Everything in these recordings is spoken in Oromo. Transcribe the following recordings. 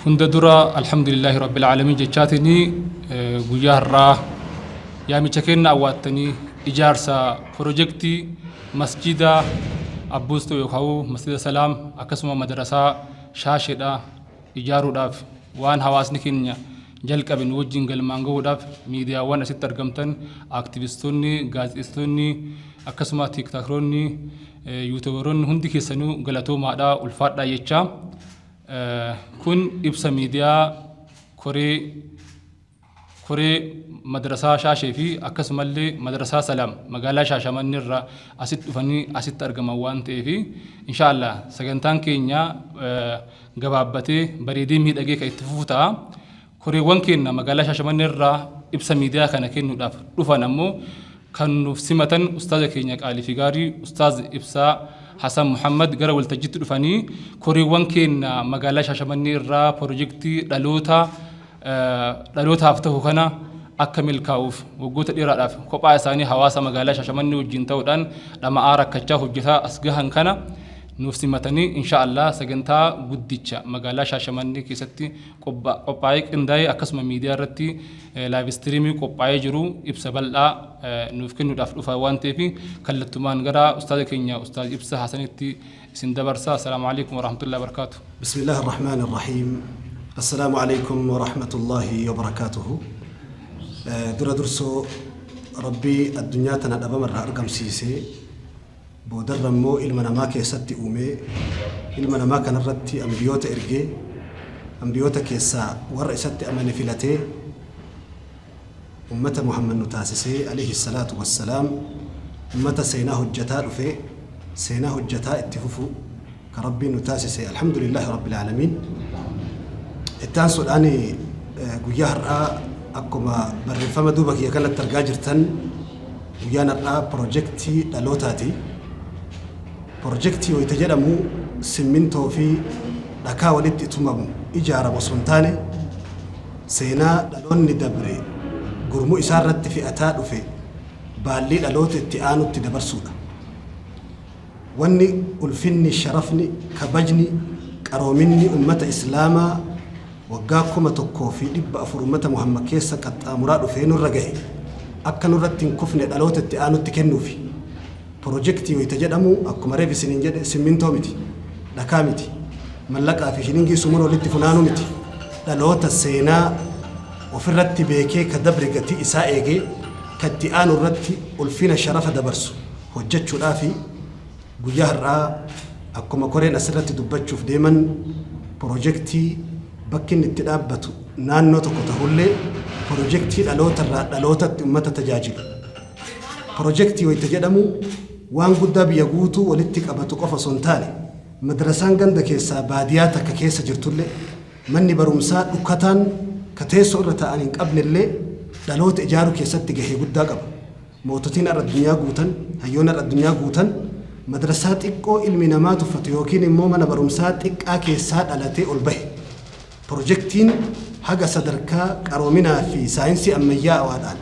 هند درا الحمد لله رب العالمين جتاتني غيارا يا ميتشكن اواتني اجارسا بروجكتي مسجدا ابوستو يخاو مسجد السلام اكسما مدرسة شاشدا اجارو داف وان حواسني كينيا جل قبن وجين قال مانغو داف ميديا وانا سترقمتن اكتيفيستوني غازيستوني اكسما تيك تاكروني يوتيوبرون هندي كيسنو غلطو مادا الفادا يچا كن إبسا ميديا كوري مدرسة شاشة في أكس ملي مدرسة سلام مقالة شاشة من نرى أسيت فني أسيت أرقم وان في إن شاء الله سجنتان كينيا جوابتي بريدي ميد أجيك اتفوتا كوري وان كينا مقالة شاشة من نرى إبسا ميديا كان كينو داف رفنامو كانوا في سمة أستاذ كينيا قال في جاري أستاذ إبسا حسن محمد قرأ والتجديد الفني كوري وانكين مقالة شاشمني الرا بروجكتي دلوتا فتحو خنا أكمل كاوف وقوت الإرادة كوبا ثاني حواسا مقالة شاشمني وجنتاو دان لما أرى كتشاه جثا أسجهن خنا نفسي متني إن شاء الله سجنتا قديتشا مقالة شاشمني كيستي كوبايك إنداي أكسم ميديا رتي لايف ستريمي كوباي جرو إبسبلا نفكن ندافع فوان تبي كلتمان قرا أستاذ كينيا أستاذ إبسا حسنتي سندبرسا السلام عليكم ورحمة الله وبركاته. بسم الله الرحمن الرحيم. السلام عليكم ورحمة الله وبركاته. درسو ربي الدنيا تنادب مرة أرقم سيسي بودر مو إلمنا ما كيستي أومي إلمنا ما كان رتي أمبيوت إرجي أمبيوت كيسا ورئيستي أماني فيلتي أمة محمد نتاسسي عليه الصلاة والسلام أمة سيناه الجتاء في سيناه الجتاء اتففو كربي نتاسسي الحمد لله رب العالمين التانسو الآني قياه رأى أكما برفما دوبك يكالت ترقاجرتن ويانا رأى بروجكتي دالوتاتي بروجكتي ويتجرمو سمنتو في لكا ولد اتمامو إجارة وسلطاني سينا دالوني دبري قرمو إسارة في أتاد وفي بالي لالوت التئانو تدبرسونا واني ألفني شرفني كبجني كرومني أمة إسلاما وقاكم تكو في لب أفر أمة محمد كيسا كتامراد فين الرقعي أكنو رتين كفن لالوت التئانو تكنو في بروجكتي ويتجدمو أكما ريفي سنين جد سمينتو متي لكامتي ملقا في شنينجي سمونو لتفنانو متي لالوت السينا وفي الرتي بيكي كدبر قتي إسائيكي كالتئان الرتي والفين الشرف دبرسو وجدشو الآفي قياه الرأى أكما كورين أسرتي دبتشو في ديما بروجكتي بكين التدابتو نانو تقوته اللي بروجكتي لالوتا أمتا تجاجل بروجكتي ويتجدمو وان قدا بيقوتو ولتك أبتو قفا سنتاني مدرسان قندك يسا بادياتك كيسا جرتولي مني برمسا دكتان كتيسو رتانين قبل اللي دلوت إجارو كيست جهي قدا قبل موتتين على الدنيا قوتن هيون على الدنيا قوتن مدرسات إكو علمنا ما تفتيوكين مومنا برمسات إكا كيسات على تي البه بروجكتين حاجة صدركا كرومنا في ساينسي أمياء وادان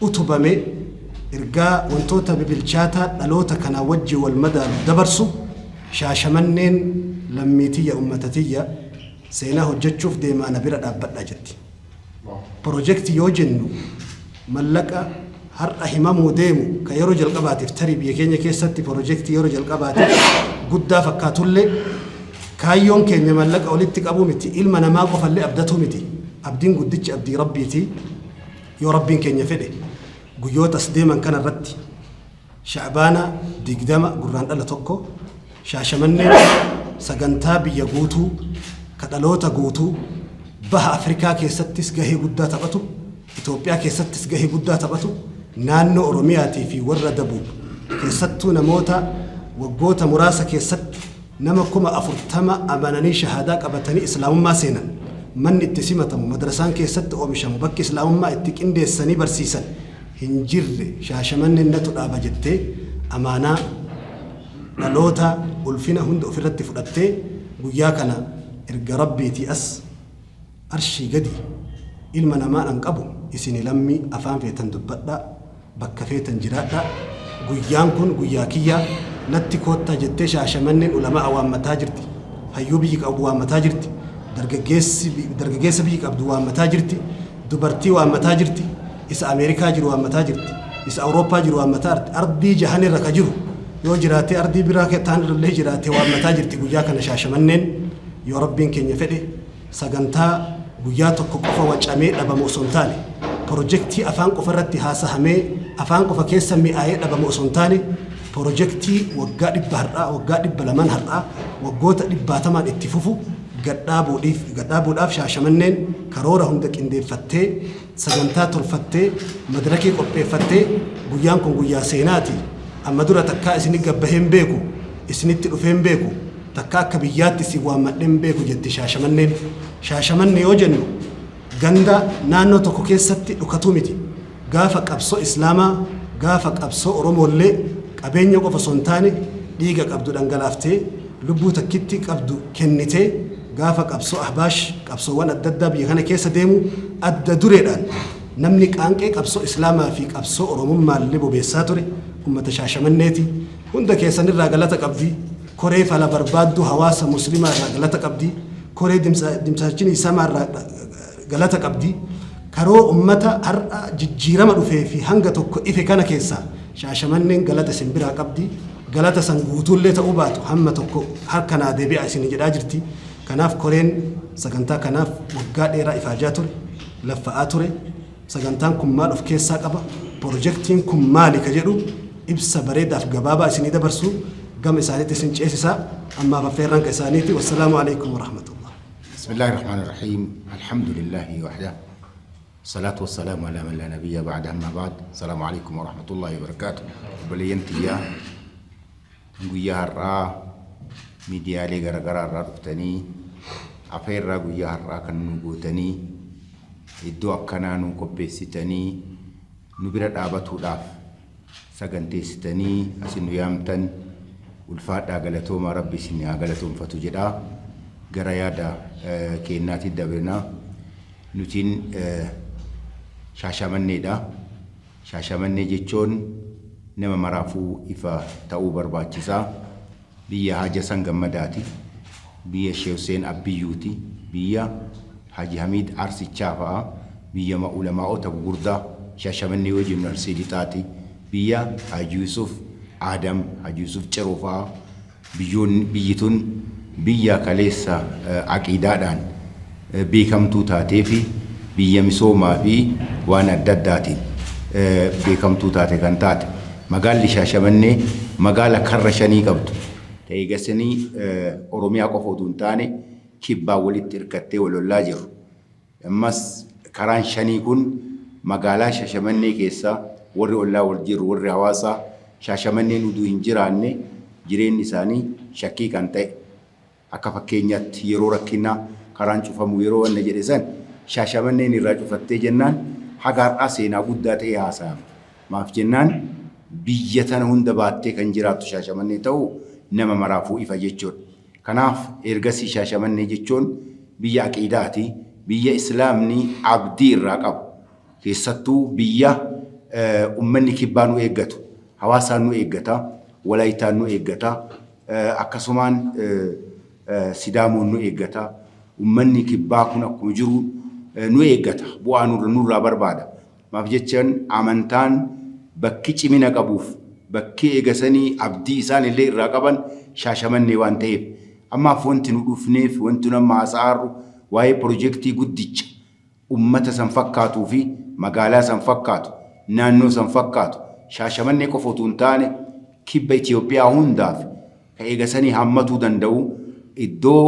أتوبامي إرجاء وانتوتا ببلشاتا دلوتا كنا وجه والمدى دبرسو شاشمنين لميتية أمتتية سيناه جتشوف ديما نبرا أبدا جتي بروجكتي يوجنو ملكا هر أهمامو ديمو كيرو جلقباتي افتري بيكينيا كيستي بروجكتي يرو جلقباتي قدا فكاتولي كايون كينيا ملكا ولدتك أبو متي إلما نما قفل اللي أبدتو متي أبدين قدتش أبدي ربيتي يو ربين كينيا فدي قيوت أسديما كان الرتي شعبانا ديقداما قران ألا توكو شاشمنين سقنتا بيقوتو كدلوتا قوتو بها أفريكا كيستس جهي قدا تبتو إثيوبيا كيستس جهي قدا تبتو نانو أورومياتي في ورا دبو كيستو نموتا وقوتا مراسا كيست نمكما أفرتما أمانني شهاداك أبتني إسلام ما سينا من اتسمة مدرسان كيست أومشا مبكي إسلام ما اتكين دي السني برسيسا هنجر شاشمن النتو الأبجتي أمانا لوتا والفينا هند أفرت فرتي وياكنا إرجع ربي تيأس أرشي قدي إلمنا ما أنقبو إسني لمي أفهم في تندبدا بك في تنجرادا ويانكن وياكيا نتي كوتا جتة شاشمن العلماء أوام متاجرتي هيوبيك أبوام متاجرتي dargaggeessa biyyi qabdu waammataa jirti dubartii waammataa jirti isa Ameerikaa jiru waammataa jirti isa Awurooppaa jiru waammataa ardii jahanirra ka jiru yoo jiraate ardii biraa ta'an irra jiraate waammataa jirti guyyaa kana Shaashamanneen yoo rabbiin keenya fedhe sagantaa guyyaa tokko qofa wacamee dhabamu osoo hin taane projektii afaan qofa irratti haasahamee afaan qofa keessa mi'aayee dhabamu osoo hin taane projektii waggaa 100 waggaa 200 waggoota 100 itti fufu gadhaabuudhaaf Shaashamanneen karoora hunda qindeeffattee sagantaa tolfattee madarakii qopheeffattee guyyaan kun guyyaa seenaati amma dura takkaa isin gabbaheen beeku isinitti dhufeen beeku takkaa akka biyyaatti isin waammadheen beeku jetti Shaashamanneen. Shaashamannee yoo jennu ganda naannoo tokko keessatti dhukatu miti gaafa qabsoo islaamaa gaafa qabsoo oromoollee qabeenya qofa osoo hin taane dhiiga qabdu dhangalaaftee lubbuu takkitti qabdu kennitee gaafa qabsoo ahbaash qabsoowwan adda addaa biyya kana keessa deemu adda dureedhaan namni qaanqee qabsoo islaamaa fi qabsoo oromummaallee bobeessaa ture ummata Shaashamanneeti hunda keessanirraa galata qabdi koree fala barbaaddu hawaasa muslimaa irraa galata qabdi koree dimsaachin isaarraa galata qabdi karoo ummata har'a jijjiirama dhufee fi hanga tokko ife kana keessa Shaashamanneen galata simbiraa qabdi galata san guutuullee ta'uu baatu hamma tokko harkanaa deebi'a isin jedhaa jirti kanaaf koreen sagantaa kanaaf waggaa dheeraa ifaajaa ture laffa'aa ture sagantaan kun maal of keessaa qaba projektiin kun maali ka jedhu ibsa bareedaaf gabaabaa isinii dabarsu gama isaaniitti isin ceesisaa ammaaf affeerranka isaaniitti wassalaamu alaikum warahmatullah. بسم الله الرحمن الرحيم الحمد لله وحده الصلاة والسلام على من لا نبي بعد أما بعد السلام عليكم ورحمة الله وبركاته بلينتيا نقولها الرا ميديا لي غرغرا رفتني أفير را قولها الرا كان نقولتني إدو أكنا نقبستني نبرد آبتو لاف سجنتستني أسنو يامتن والفات أغلتو ما ربي سني أغلتو فتجدا غرايادا كيناتي دبرنا نوتين Shaashamannee Shaashamannee jechuun nama maraafuu ifa ta'uu barbaachisaa biyya Haja San Gammadaati biyya Sheekh Hussein Abbiyyuuti biyya Haji Hamid Arsichaa fa'a biyya ulamaa'ota gurguddaa Shaashamannee wajjin Arsiidixaati biyya Haji Yusuf Adam Haji Yusuf Ciroo fa'a biyyitun biyya kaleessa aqiidaadhaan beekamtuu taatee fi biyya misoomaa fi waan adda addaatiin beekamtuu taate kan taate magaalli Shaashamannee magaala karra shanii qabdu ta'ee gasanii Oromiyaa qofa utuu hin taane kibbaa walitti hirkattee walollaa jiru ammas karaan shanii kun magaalaa Shaashamannee keessaa warri ollaa wal jiru warri hawaasaa Shaashamanneen utuu hin jiraanne jireenyi isaanii shakkii kan ta'e akka fakkeenyaatti yeroo rakkinaa karaan cufamu yeroo wanna jedhe san Shaashamanneen irraa cufattee jennaan hagaar'aa seenaa guddaa ta'e haasa'ama. Maaf jennaan biyya tana hunda baattee kan jiraattu Shaashamannee ta'uu nama maraafuu ifa jechuudha. Kanaaf ergasii Shaashamannee jechuun biyya aqiidaati, biyya Islaamni abdii irraa qabu. Keessattuu biyya ummanni kibbaa nu eeggatu, hawaasaan nu eeggata, walaayitaan nu eeggata, akkasumaan Sidaamoon nu eeggata. Ummanni kibbaa kun akkuma jiru nu eeggata bu'aa nurraa barbaada maaf jechaan amantaan bakki cimina qabuuf bakki eegasanii abdii isaan illee irraa qaban Shaashamannee waan ta'eef ammaaf wanti nu dhufneef wanti nama haasa'arru waa'ee projektii guddicha ummata san fakkaatuu fi magaalaa san fakkaatu naannoo san fakkaatu Shaashamannee qofa utuu hin taane kibba Itoophiyaa hundaaf ka eegasanii hammatuu danda'u iddoo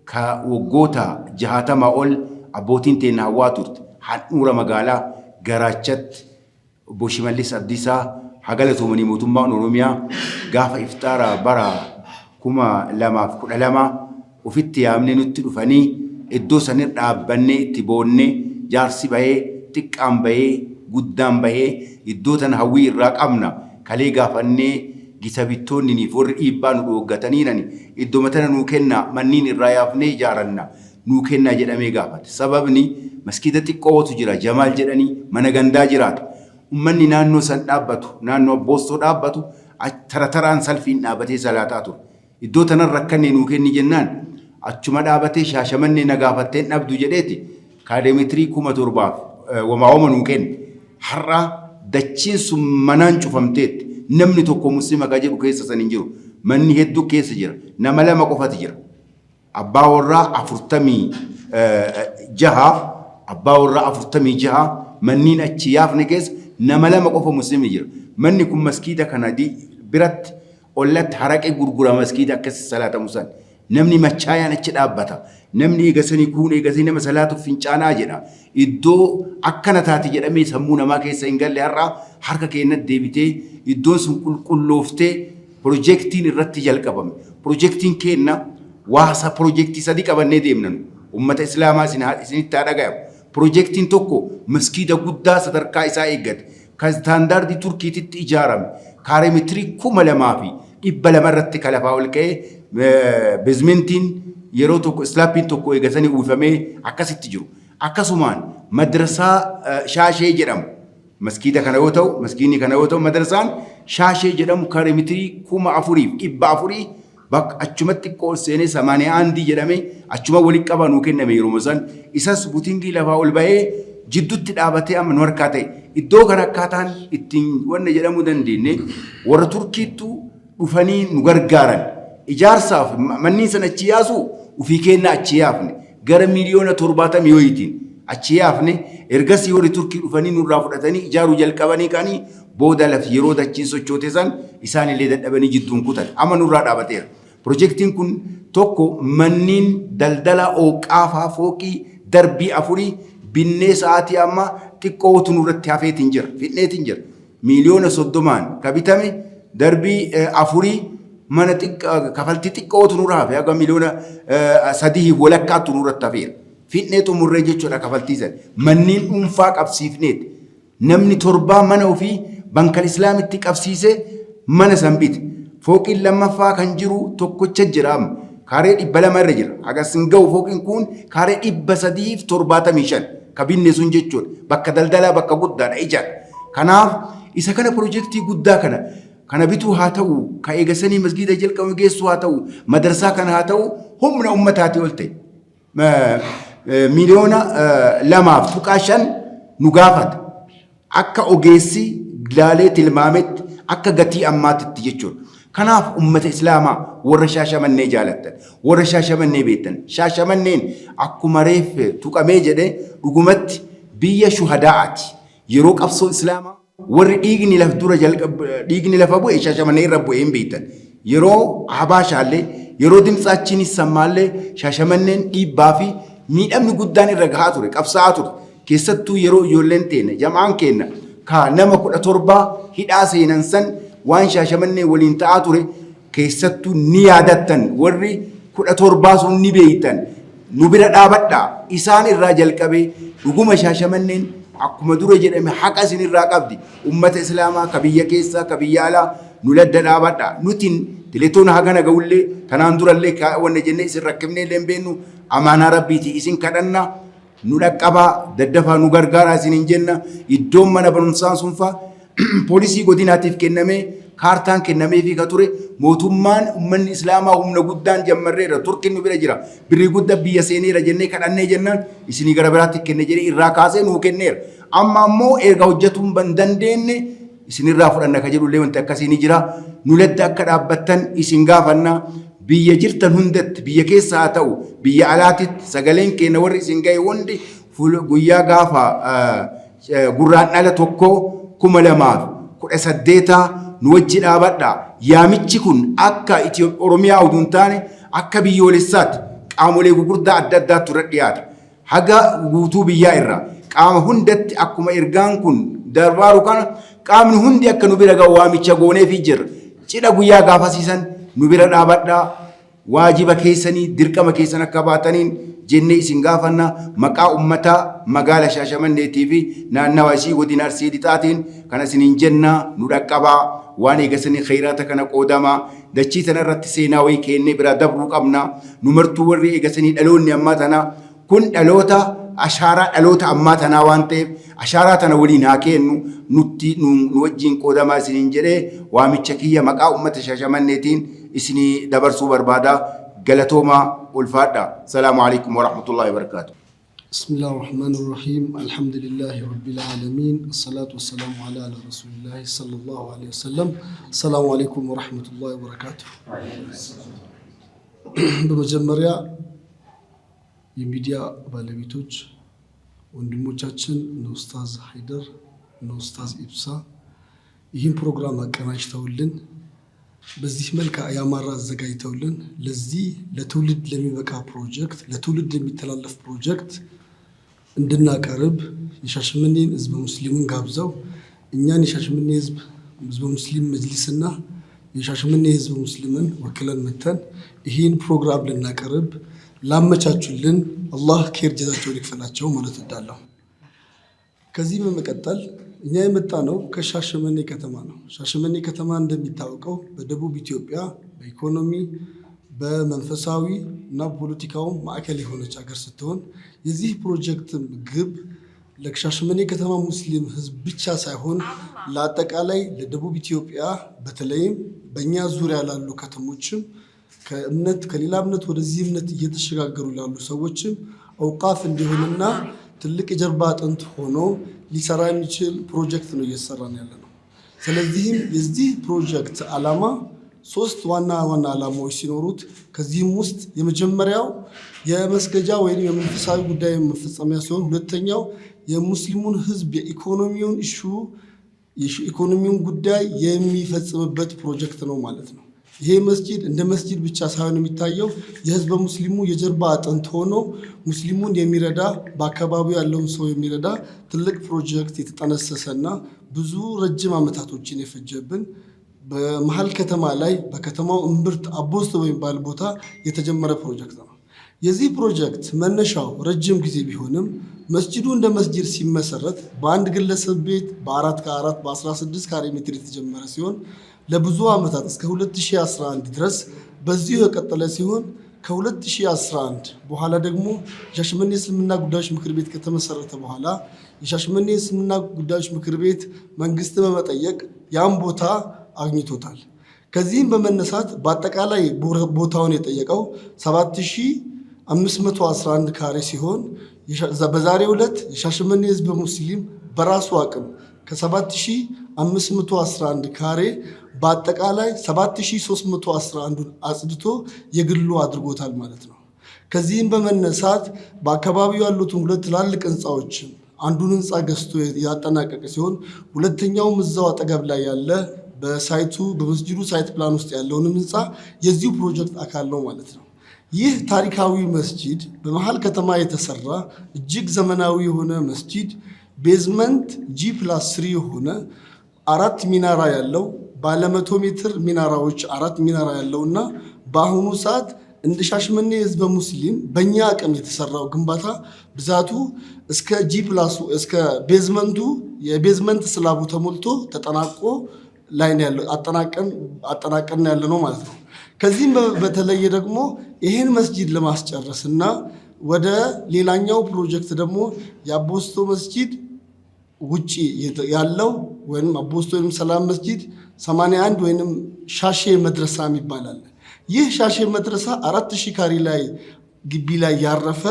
ka waggoota 60 ol abbootiin teenya hawwaa turte handhuura magaalaa garaachatti Obbo Shimallis Abdiisaa hagalatumanii mootummaan Oromiyaa gaafa iftaara bara 2012 ofitti yaamnee nutti dhufanii iddoo sanirra dhaabbannee itti boonnee jaarsi bahee xiqqaan bahee guddaan bahee iddoo tana hawwii irraa qabna kalee gaafannee gisa bittoonni ni forri dhiibbaa nu dhooggataniirani iddoo matana nuu kenna manniin irraa yaafnee ijaaranna nuu kenna jedhamee gaafate sababni maskiida xiqqootu jira Jamaal jedhanii mana gandaa jiraata ummanni naannoo san dhaabbatu naannoo Boostoo dhaabbatu tarataraan salfiin dhaabbatee salaataa ture iddoo tanan rakkannee nuu kenni jennaan achuma dhaabatee shaashamannee nagaafatteen dhabdu jedheeti kaademitirii 7,000 wamaawama nuu kenne har'a dachiin sun manaan cufamteetti namni tokko muslima ka jedhu keessa san hin jiru manni hedduu keessa jira nama lama qofati jira abbaa warraa 46 abbaa warraa 46 manniin achi yaafne keessa nama lama qofa muslimni jira manni kun maskiida kana biratti ollatti haraqee gurgura maskiida akkasi salaatamu san namni machaayaan achi dhaabbata namni eegasanii kuun eegasii nama salaatuuf fincaanaa jedha iddoo akkana taati jedhamee sammuu namaa keessa hin galle har'a harka keenyatti deebitee iddoon sun qulqullooftee piroojeektiin irratti jalqabame piroojeektiin keenna waasa piroojeektii sadii qabannee deemnan ummata islaamaa isinitti haa dhagayamu piroojeektiin tokko maskiida guddaa sadarkaa isaa eeggate kan istaandaardii turkiititti ijaarame kaaremetirii 2,200 irratti kalafaa ol ka'ee beezmentiin yeroo tokko islaappiin tokko eegasanii uwwifamee akkasitti jiru akkasumaan madrasaa shaashee jedhamu maskiida kana yoo ta'u maskiinni kana yoo ta'u madrasaan shaashee jedhamu kaaremetirii 4,400 bakka achumatti xiqqoo seenee 81 jedhamee achuma walitti qaba nuu kenname yeroo san isas butingii lafaa ol ba'ee jidduutti dhaabatee amma nu harkaa ta'e iddoo kana akkaataan ittiin wanna jedhamuu dandeenye warra turkiittu dhufanii nu gargaaran ijaarsaaf manni sana achi yaasu ufii kenna achi yaafne gara miliyoona 70 yooyitiin achi yaafne ergasii warri turkii dhufanii nurraa fudhatanii ijaaruu jalqabanii kaanii booda lafi yeroo dachiin sochoote san isaan illee dadhabanii jidduun kutan amma nurraa dhaabateera. Piroojeektiin kun tokko manniin daldala ooqaafaa fooqii darbii 4 binnee sa'aatii amma xiqqootu nurratti hafeetiin jira fidneetiin jira miliyoona 30 kabitame darbii 4 mana kafaltii xiqqootu nurra hafe aga miliyoona 3 walakkaatu nurratti hafeera fidneetu murree jechuudha kafaltii san manniin dhuunfaa qabsiifneeti namni 7 mana ofii bankal islaamitti qabsiise mana san bite fooqiin lammaffaa kan jiru tokkocha jira kaaree 200 irra jira agas hin ga'u fooqiin kun kaaree 375 kabinne sun jechuudha bakka daldalaa bakka guddaadha ijaan kanaaf isa kana piroojeektii guddaa kana bituu haa ta'u ka eegasanii masgiida jalqabu geessu haa ta'u madarsaa kana haa ta'u humna ummataati ol ta'e miliyoona 2.5 nu gaafata akka ogeessi laalee tilmaametti akka gatii ammaatitti jechuudha. Kanaaf ummata islaamaa warra shaashamannee jaalattan warra shaashamannee beektan shaashamanneen akkuma reef tuqamee jedhe dhugumatti biyya shuhadaa'aati yeroo qabsoo islaamaa warri dhiigni lafa bu'e shaashamannee irra bu'ee hin beektan yeroo habaashaallee yeroo dimtsaachiinis sammaallee shaashamanneen dhiibbaa fi miidhamni guddaan irra gahaa ture qabsaa'aa ture keessattuu yeroo ijoolleen teenya jamaan kenna ka nama 17 hidhaa seenan san waan shaashamannee waliin ta'aa ture keessattuu ni yaadattan warri 17 sun ni beektan nu bira dhaabadhaa isaan irraa jalqabee dhuguma shaashamanneen akkuma dura jedhame haqa isin irraa qabdi ummata islaamaa ka biyya keessaa ka biyya alaa nu ladda dhaabadhaa nutiin teleetoona hagana ga'ullee tanaan durallee wanna jennee isin rakkifnee illee beennu amaanaa rabbiiti isin kadhanna nu dhaqqabaa daddafaa nu gargaaraa isin hin jenna iddoon mana barumsaa sunfaa poolisii godinaatiif kennamee kaartaan kennamee fi ka ture mootummaan ummanni islaamaa humna guddaan jammarreera turkiin nu bira jira birrii guddaa biyya seeneera jennee kadhannee jennaan isinii gara biraatti kenne jedhee irraa kaasee nuu kenneera amma ammoo erga hojjetuun ban dandeenye isinirraa fudhanna ka jedhullee wanti akkasii ni jira nu ladda akka dhaabbattan isin gaafannaa biyya jirtan hundatti biyya keessa haa ta'u biyya alaatitti sagaleen keenya warri isin ga'e hundi guyyaa gaafa gurraandhala tokkoo 2018 nu wajji dhaabadhaa yaamichi kun akka Oromiyaa utuu hin taane akka biyyoolessaatti qaamolee gurguddaa adda addaatu irra dhiyaata haga guutuu biyyaa irraa qaama hundatti akkuma ergaan kun darbaaru kana qaamni hundi akka nu bira ga'u waamicha gooneefii jirra cidha guyyaa gaafasiisan nu bira dhaabadhaa waajiba keessanii dirqama keessan akka baataniin jennee isin gaafanna maqaa ummataa magaala Shaashamanneetii fi naannawa ishii godina Arsii Lixaatiin kana isiniin jenna nu dhaqqabaa waan eegasanii khayraata kana qoodamaa dachii tana irratti seenaa wayii kennee bira dabruu qabna nu martuu warri eegasanii dhaloonni ammaa tanaa kun dhaloota ashaaraa dhaloota ammaa tanaa waan ta'eef ashaaraa tana waliin haa kennu nutti nu wajjin qoodamaa isiniin jedhee waamicha kiyya maqaa ummata Shaashamanneetiin isinii dabarsuu barbaada قلتوما والفادا. السلام عليكم ورحمة الله وبركاته. بسم الله الرحمن الرحيم الحمد لله رب العالمين الصلاة والسلام على رسول الله صلى الله عليه وسلم. السلام عليكم ورحمة الله وبركاته. በመጀመሪያ የሚዲያ ባለቤቶች ወንድሞቻችን ኡስታዝ ሃይደር ኡስታዝ ኢብሳ ይህን ፕሮግራም አቀናጅተውልን በዚህ መልኩ ያማራ አዘጋጅተውልን ለዚህ ለትውልድ ለሚበቃ ፕሮጀክት ለትውልድ የሚተላለፍ ፕሮጀክት እንድናቀርብ የሻሸመኔን ህዝብ ሙስሊሙን ጋብዘው እኛን የሻሸመኔ ህዝብ ሙስሊም መጅሊስና የሻሸመኔ ህዝብ ሙስሊምን ወክለን መተን ይህን ፕሮግራም ልናቀርብ ላመቻቹልን አላህ ኸይር ጀዛቸውን ይክፈላቸው ማለት እወዳለሁ። ከዚህ በመቀጠል እኛ የመጣ ነው ከሻሸመኔ ከተማ ነው። ሻሸመኔ ከተማ እንደሚታወቀው በደቡብ ኢትዮጵያ በኢኮኖሚ በመንፈሳዊ እና ፖለቲካው ማዕከል የሆነች ሀገር ስትሆን የዚህ ፕሮጀክት ግብ ለሻሸመኔ ከተማ ሙስሊም ህዝብ ብቻ ሳይሆን ለአጠቃላይ ለደቡብ ኢትዮጵያ በተለይም በእኛ ዙሪያ ላሉ ከተሞችም ከሌላ እምነት ወደዚህ እምነት እየተሸጋገሩ ላሉ ሰዎችም አውቃፍ እንዲሆንና ትልቅ የጀርባ አጥንት ሆኖ ሊሰራ የሚችል ፕሮጀክት ነው እየሰራን ያለነው። ስለዚህም የዚህ ፕሮጀክት ዓላማ ሶስት ዋና ዓላማዎች ሲኖሩት ከዚህም ውስጥ የመጀመሪያው የመስገጃ ወይም የመንፈሳዊ ጉዳይ መፈጸሚያ ሲሆን ሁለተኛው የሙስሊሙን ህዝብ የኢኮኖሚውን ጉዳይ የሚፈጽምበት ፕሮጀክት ነው ማለት ነው። ይሄ መስጂድ እንደ መስጂድ ብቻ ሳይሆን የሚታየው የህዝበ ሙስሊሙ የጀርባ አጥንት ሆኖ ሙስሊሙን የሚረዳ በአካባቢው ያለውን ሰው የሚረዳ ትልቅ ፕሮጀክት የተጠነሰሰና ብዙ ረጅም ዓመታቶችን የፈጀብን በመሃል ከተማ ላይ በከተማው እምብርት አቦስቶ በሚባል ቦታ የተጀመረ ፕሮጀክት ነው። የዚህ ፕሮጀክት መነሻው ረጅም ጊዜ ቢሆንም መስጂዱ እንደ መስጂድ ሲመሰረት በአንድ ግለሰብ ቤት በ4x4 በ16 ካሬ ሜትር የተጀመረ ሲሆን ለብዙ ዓመታት እስከ 2011 ድረስ በዚሁ የቀጠለ ሲሆን ከ2011 በኋላ ደግሞ የሻሸመኔ እስልምና ጉዳዮች ምክር ቤት ከተመሰረተ በኋላ የሻሸመኔ እስልምና ጉዳዮች ምክር ቤት መንግስት በመጠየቅ ያን ቦታ አግኝቶታል። ከዚህም በመነሳት በአጠቃላይ ቦታውን የጠየቀው 7511 ካሬ ሲሆን በዛሬው ዕለት የሻሸመኔ ህዝብ ሙስሊም በራሱ አቅም ከ7511 ካሬ በአጠቃላይ 7311 አጽድቶ የግሉ አድርጎታል ማለት ነው። ከዚህም በመነሳት በአካባቢው ያሉትን ሁለት ትላልቅ ህንፃዎችን አንዱን ህንፃ ገዝቶ ያጠናቀቀ ሲሆን ሁለተኛውም እዛው አጠገብ ላይ ያለ በሳይቱ በመስጂዱ ሳይት ፕላን ውስጥ ያለውንም ህንፃ የዚሁ ፕሮጀክት አካል ነው ማለት ነው። ይህ ታሪካዊ መስጂድ በመሃል ከተማ የተሰራ እጅግ ዘመናዊ የሆነ መስጂድ ቤዝመንት G+3 የሆነ 4 ሚናራ ያለው ባለ 100 ሜትር ሚናራዎች 4 ሚናራ ያለውና በአሁኑ ሰዓት እንደ ሻሸመኔ ህዝብ ሙስሊም በእኛ አቅም የተሰራው ግንባታ ብዛቱ እስከ እስከ የቤዝመንት ስላቡ ተሞልቶ ተጠናቆ ላይ ነው ያለው አጠናቀን ያለ ነው ማለት ነው። ከዚህም በተለየ ደግሞ ይሄን መስጂድ ለማስጨረስና ወደ ሌላኛው ፕሮጀክት ደግሞ የአቦስቶ መስጂድ ውጪ ያለው ወይንም አቦስቶ ወይንም ሰላም መስጂድ 81 ወይንም ሻሼ መድረሳ ይባላል። ይህ ሻሼ መድረሳ 4000 ካሬ ላይ ግቢ ላይ ያረፈ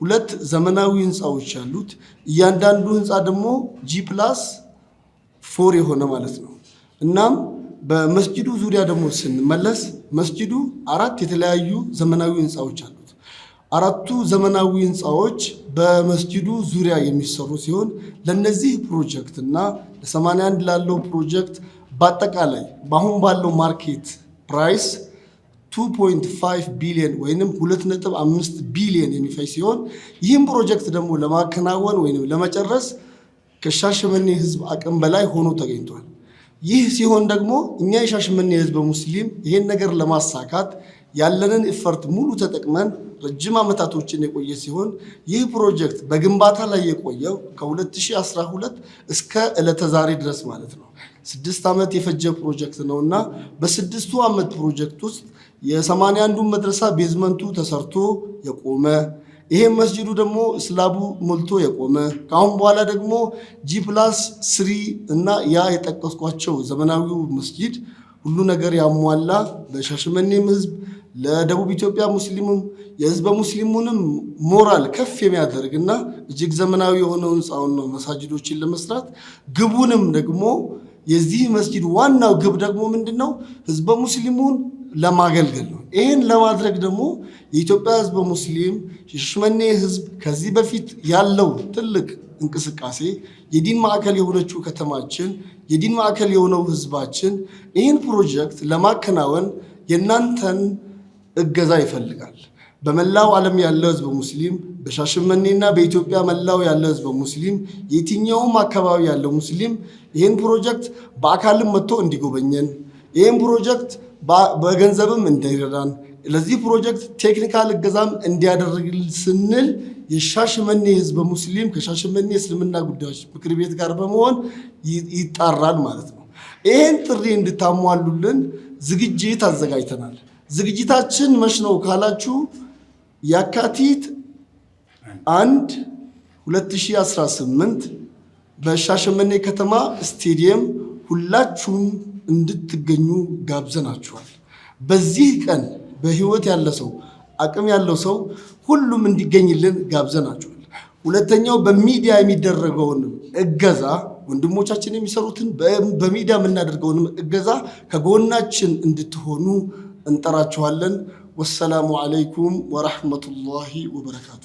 ሁለት ዘመናዊ ህንፃዎች ያሉት እያንዳንዱ ህንፃ ደግሞ G+4 የሆነ ማለት ነው። እናም በመስጂዱ ዙሪያ ደግሞ ስንመለስ መስጂዱ 4 የተለያዩ ዘመናዊ ህንፃዎች አሉት። 4ቱ ዘመናዊ ህንፃዎች በመስጂዱ ዙሪያ የሚሰሩ ሲሆን ለነዚህ ፕሮጀክት እና ለ81 ላለው ፕሮጀክት በአጠቃላይ በአሁን ባለው ማርኬት ፕራይስ 2.5 ቢሊዮን ወይንም 2.5 ቢሊዮን የሚፈጅ ሲሆን ይህም ፕሮጀክት ደግሞ ለማከናወን ወይንም ለመጨረስ ከሻሸመኔ ህዝብ አቅም በላይ ሆኖ ተገኝቷል። ይህ ሲሆን ደግሞ እኛ የሻሸመኔ ህዝብ ሙስሊም ይሄን ነገር ለማሳካት ያለንን ኢፈርት ሙሉ ተጠቅመን ረጅም ዓመታቶችን የቆየ ሲሆን ይህ ፕሮጀክት በግንባታ ላይ የቆየው ከ2012 እስከ ዕለተ ዛሬ ድረስ ማለት ነው። 6 ዓመት የፈጀ ፕሮጀክት ነውና በ6ቱ ዓመት ፕሮጀክት ውስጥ የ81ዱ መድረሳ ቤዝመንቱ ተሰርቶ የቆመ ይሄ መስጂዱ ደግሞ ስላቡ ሞልቶ የቆመ ካሁን በኋላ ደግሞ G+3 እና ያ የጠቀስኳቸው ዘመናዊው መስጂድ ሁሉ ነገር ያሟላ በሻሸመኔም ህዝብ ለደቡብ ኢትዮጵያ ሙስሊሙም የህዝበ ሙስሊሙንም ሞራል ከፍ የሚያደርግና እጅግ ዘመናዊ የሆነው ህንፃውን ነው መሳጅዶችን ለመስራት ግቡንም ደግሞ የዚህ መስጂድ ዋናው ግብ ደግሞ ምንድነው? ህዝበ ሙስሊሙን ለማገልገል ነው። ይሄን ለማድረግ ደግሞ የኢትዮጵያ ህዝበ ሙስሊም የሻሸመኔ ህዝብ ከዚህ በፊት ያለው ትልቅ እንቅስቃሴ የዲን ማዕከል የሆነችው ከተማችን የዲን ማዕከል የሆነው ህዝባችን ይህን ፕሮጀክት ለማከናወን የናንተን እገዛ ይፈልጋል። በመላው ዓለም ያለው ህዝበ ሙስሊም በሻሸመኔና በኢትዮጵያ መላው ያለው ህዝበ ሙስሊም የትኛውም አካባቢ ያለው ሙስሊም ይህን ፕሮጀክት በአካልም መጥቶ እንዲጎበኘን ይህን ፕሮጀክት በገንዘብም እንዲረዳን ለዚህ ፕሮጀክት ቴክኒካል እገዛም እንዲያደርግልን ስንል የሻሸመኔ ህዝበ ሙስሊም ከሻሸመኔ እስልምና ጉዳዮች ምክር ቤት ጋር በመሆን ይጣራል ማለት ነው። ይህን ጥሪ እንድታሟሉልን ዝግጅት አዘጋጅተናል። ዝግጅታችን መች ነው ካላችሁ የካቲት 1 2018 በሻሸመኔ ከተማ ስቴዲየም ሁላችሁም እንድትገኙ ጋብዘናችኋል። በዚህ ቀን በህይወት ያለ ሰው አቅም ያለው ሰው ሁሉም እንዲገኝልን ጋብዘናችኋል። ሁለተኛው በሚዲያ የሚደረገውን እገዛ ወንድሞቻችን የሚሰሩትን በሚዲያ የምናደርገውን እገዛ ከጎናችን እንድትሆኑ እንጠራችኋለን። ወሰላሙ አለይኩም ወራህመቱላሂ ወበረካቱ።